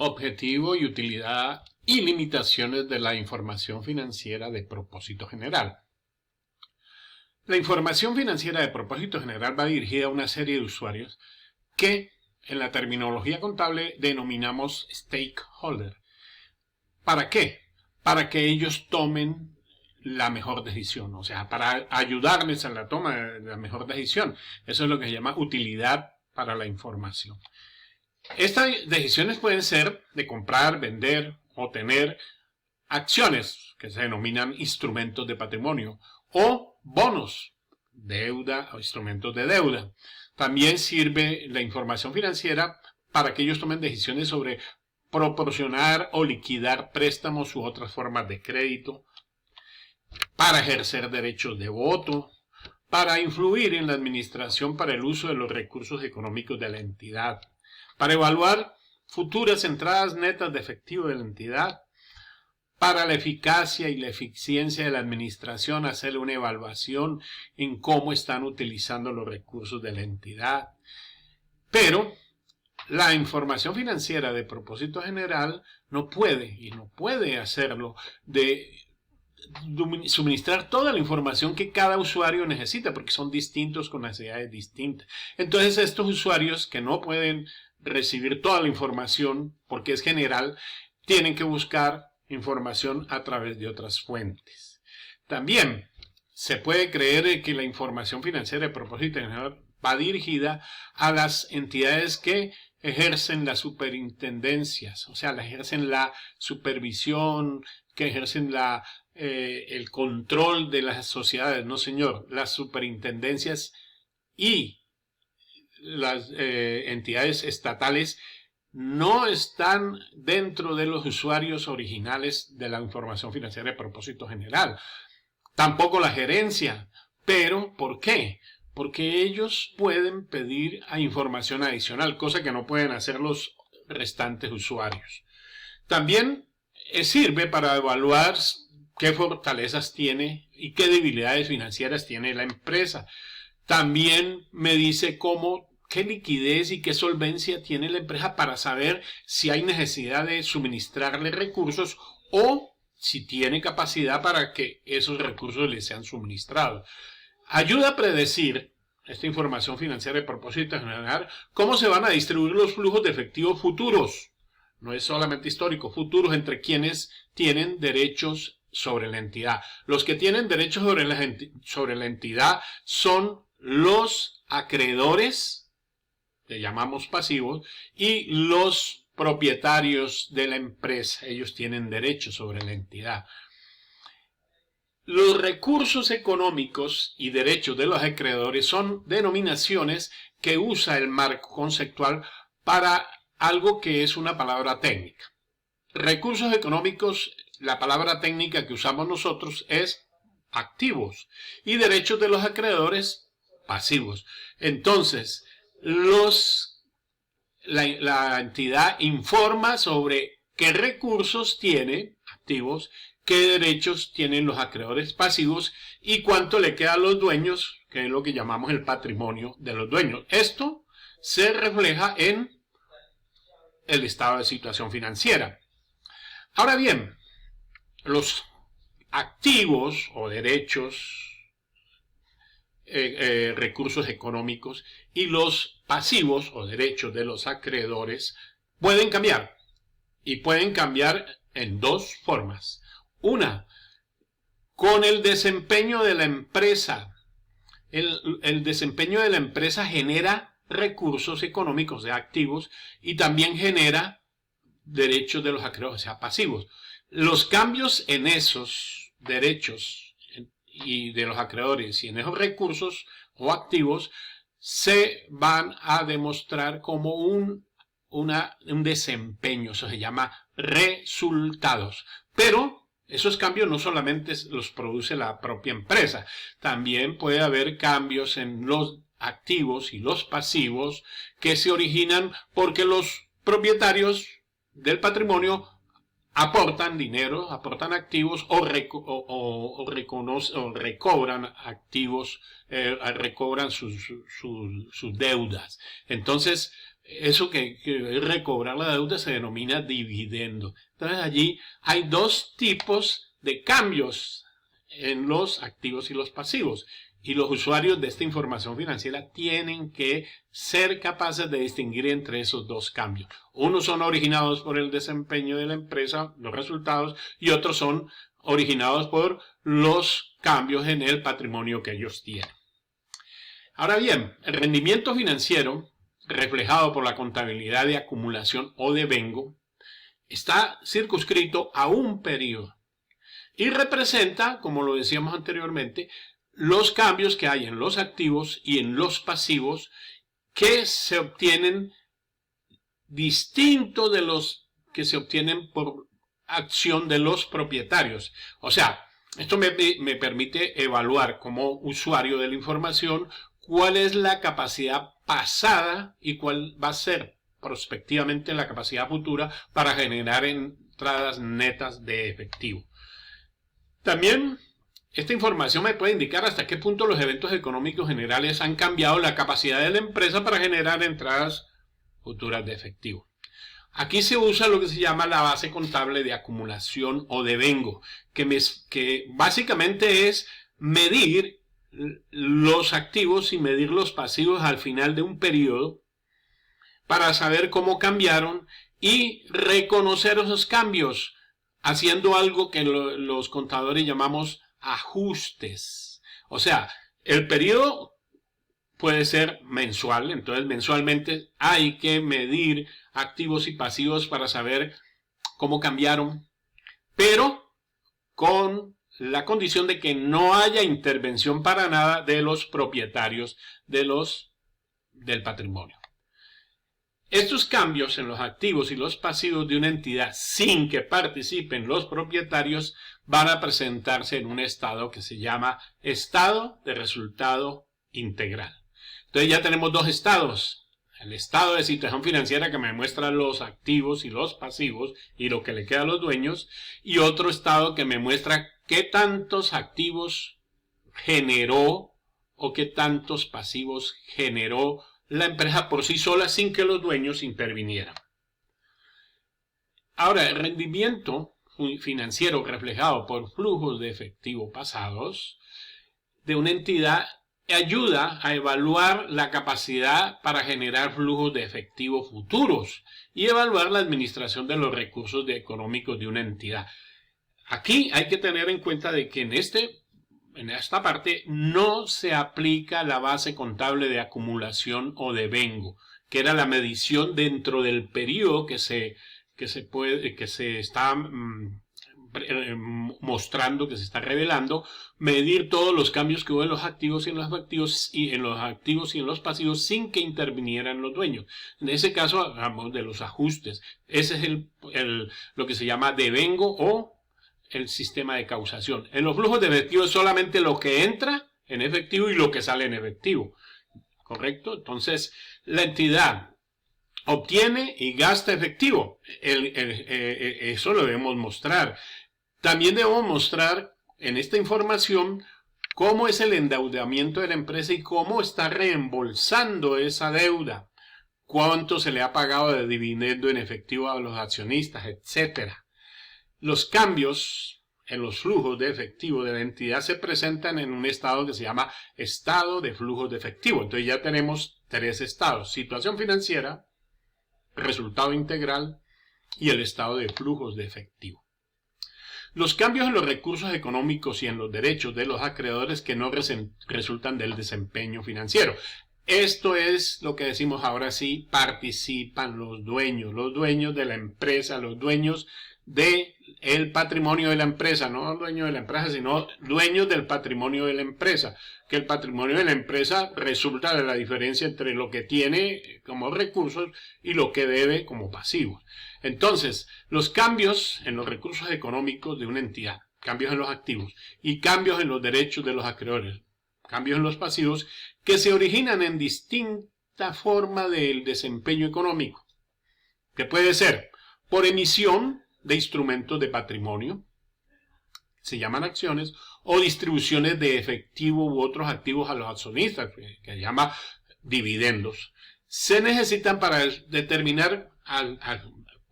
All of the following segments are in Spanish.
objetivo y utilidad y limitaciones de la información financiera de propósito general. La información financiera de propósito general va dirigida a una serie de usuarios que en la terminología contable denominamos stakeholder. ¿Para qué? Para que ellos tomen la mejor decisión, o sea, para ayudarles a la toma de la mejor decisión. Eso es lo que se llama utilidad para la información. Estas decisiones pueden ser de comprar, vender o tener acciones que se denominan instrumentos de patrimonio o bonos, deuda o instrumentos de deuda. También sirve la información financiera para que ellos tomen decisiones sobre proporcionar o liquidar préstamos u otras formas de crédito, para ejercer derechos de voto, para influir en la administración para el uso de los recursos económicos de la entidad, para evaluar futuras entradas netas de efectivo de la entidad, para la eficacia y la eficiencia de la administración, hacer una evaluación en cómo están utilizando los recursos de la entidad. Pero la información financiera de propósito general no puede hacerlo de suministrar toda la información que cada usuario necesita, porque son distintos con necesidades distintas. Entonces estos usuarios que no pueden recibir toda la información porque es general, tienen que buscar información a través de otras fuentes. También se puede creer que la información financiera de propósito general va dirigida a las entidades que ejercen las superintendencias, o sea, ejercen la supervisión, que ejercen el control de las sociedades. No, señor, las superintendencias y las entidades estatales no están dentro de los usuarios originales de la información financiera de propósito general. Tampoco la gerencia. Pero, ¿por qué? Porque ellos pueden pedir información adicional, cosa que no pueden hacer los restantes usuarios. También sirve para evaluar qué fortalezas tiene y qué debilidades financieras tiene la empresa. También me dice qué liquidez y qué solvencia tiene la empresa para saber si hay necesidad de suministrarle recursos o si tiene capacidad para que esos recursos le sean suministrados. Ayuda a predecir esta información financiera de propósito general cómo se van a distribuir los flujos de efectivo futuros. No es solamente histórico, futuros entre quienes tienen derechos sobre la entidad. Los que tienen derechos sobre la entidad son los acreedores, le llamamos pasivos, y los propietarios de la empresa. Ellos tienen derechos sobre la entidad. Los recursos económicos y derechos de los acreedores son denominaciones que usa el marco conceptual para algo que es una palabra técnica. Recursos económicos, la palabra técnica que usamos nosotros es activos, y derechos de los acreedores, pasivos. Entonces, la entidad informa sobre qué recursos tiene, activos, qué derechos tienen los acreedores pasivos y cuánto le queda a los dueños, que es lo que llamamos el patrimonio de los dueños. Esto se refleja en el estado de situación financiera. Ahora bien, los activos o derechos, recursos económicos y los pasivos o derechos de los acreedores pueden cambiar, y pueden cambiar en dos formas. Una, con el desempeño de la empresa. El desempeño de la empresa genera recursos económicos de activos y también genera derechos de los acreedores, o sea, pasivos. Los cambios en esos derechos y de los acreedores y en esos recursos o activos se van a demostrar como un desempeño, eso se llama resultados. Pero esos cambios no solamente los produce la propia empresa, también puede haber cambios en los activos y los pasivos que se originan porque los propietarios del patrimonio aportan dinero, aportan activos o recobran activos, recobran sus deudas. Entonces eso que recobrar la deuda se denomina dividendo. Entonces allí hay dos tipos de cambios en los activos y los pasivos. Y los usuarios de esta información financiera tienen que ser capaces de distinguir entre esos dos cambios. Unos son originados por el desempeño de la empresa, los resultados, y otros son originados por los cambios en el patrimonio que ellos tienen. Ahora bien, el rendimiento financiero, reflejado por la contabilidad de acumulación o devengo, está circunscrito a un periodo y representa, como lo decíamos anteriormente, los cambios que hay en los activos y en los pasivos que se obtienen distinto de los que se obtienen por acción de los propietarios. O sea, esto me permite evaluar como usuario de la información cuál es la capacidad pasada y cuál va a ser prospectivamente la capacidad futura para generar entradas netas de efectivo. También esta información me puede indicar hasta qué punto los eventos económicos generales han cambiado la capacidad de la empresa para generar entradas futuras de efectivo. Aquí se usa lo que se llama la base contable de acumulación o devengo, que básicamente es medir los activos y medir los pasivos al final de un periodo para saber cómo cambiaron y reconocer esos cambios, haciendo algo que los contadores llamamos ajustes. O sea, el periodo puede ser mensual, entonces mensualmente hay que medir activos y pasivos para saber cómo cambiaron, pero con la condición de que no haya intervención para nada de los propietarios del patrimonio. Estos cambios en los activos y los pasivos de una entidad sin que participen los propietarios van a presentarse en un estado que se llama estado de resultado integral. Entonces ya tenemos dos estados. El estado de situación financiera que me muestra los activos y los pasivos y lo que le queda a los dueños, y otro estado que me muestra qué tantos activos generó o qué tantos pasivos generó la empresa por sí sola sin que los dueños intervinieran. Ahora, el rendimiento financiero reflejado por flujos de efectivo pasados de una entidad ayuda a evaluar la capacidad para generar flujos de efectivo futuros y evaluar la administración de los recursos económicos de una entidad. Aquí hay que tener en cuenta de que en esta parte no se aplica la base contable de acumulación o devengo, que era la medición dentro del periodo que se está mostrando, que se está revelando, medir todos los cambios que hubo en los activos y en los activos y en los pasivos sin que intervinieran los dueños. En ese caso hablamos de los ajustes. Ese es lo que se llama devengo o el sistema de causación. En los flujos de efectivo es solamente lo que entra en efectivo y lo que sale en efectivo. ¿Correcto? Entonces, la entidad obtiene y gasta efectivo. Eso lo debemos mostrar. También debemos mostrar en esta información cómo es el endeudamiento de la empresa y cómo está reembolsando esa deuda. Cuánto se le ha pagado de dividendo en efectivo a los accionistas, etcétera. Los cambios en los flujos de efectivo de la entidad se presentan en un estado que se llama estado de flujos de efectivo. Entonces ya tenemos tres estados: situación financiera, resultado integral y el estado de flujos de efectivo. Los cambios en los recursos económicos y en los derechos de los acreedores que no resultan del desempeño financiero. Esto es lo que decimos ahora sí, participan los dueños de la empresa, los dueños del patrimonio de la empresa, no dueños de la empresa, sino dueños del patrimonio de la empresa, que el patrimonio de la empresa resulta de la diferencia entre lo que tiene como recursos y lo que debe como pasivos. Entonces, los cambios en los recursos económicos de una entidad, cambios en los activos y cambios en los derechos de los acreedores, cambios en los pasivos, que se originan en distinta forma del desempeño económico, que puede ser por emisión de instrumentos de patrimonio, se llaman acciones, o distribuciones de efectivo u otros activos a los accionistas, que se llama dividendos. se necesitan para determinar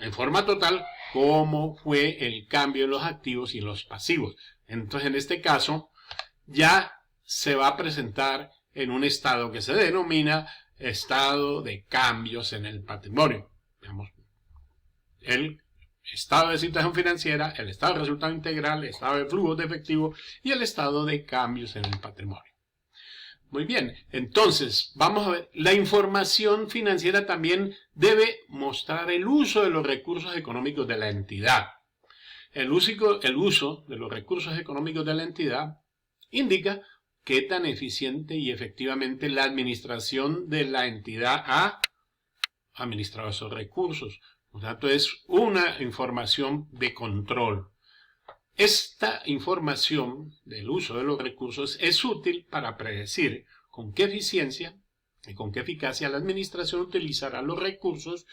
en forma total cómo fue el cambio en los activos y en los pasivos. Entonces, en este caso, ya se va a presentar en un estado que se denomina estado de cambios en el patrimonio. Digamos, el estado de situación financiera, el estado de resultado integral, el estado de flujos de efectivo y el estado de cambios en el patrimonio. Muy bien, entonces vamos a ver, la información financiera también debe mostrar el uso de los recursos económicos de la entidad. El uso de los recursos económicos de la entidad indica qué tan eficiente y efectivamente la administración de la entidad ha administrado esos recursos. Por tanto, es una información de control. Esta información del uso de los recursos es útil para predecir con qué eficiencia y con qué eficacia la administración utilizará los recursos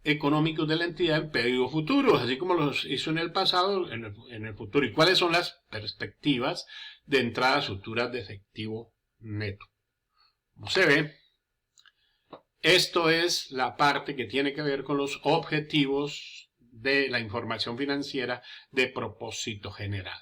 económicos de la entidad en periodos futuros, así como los hizo en el pasado, en el futuro, y cuáles son las perspectivas de entradas futuras de efectivo neto. Como se ve, esto es la parte que tiene que ver con los objetivos de la información financiera de propósito general.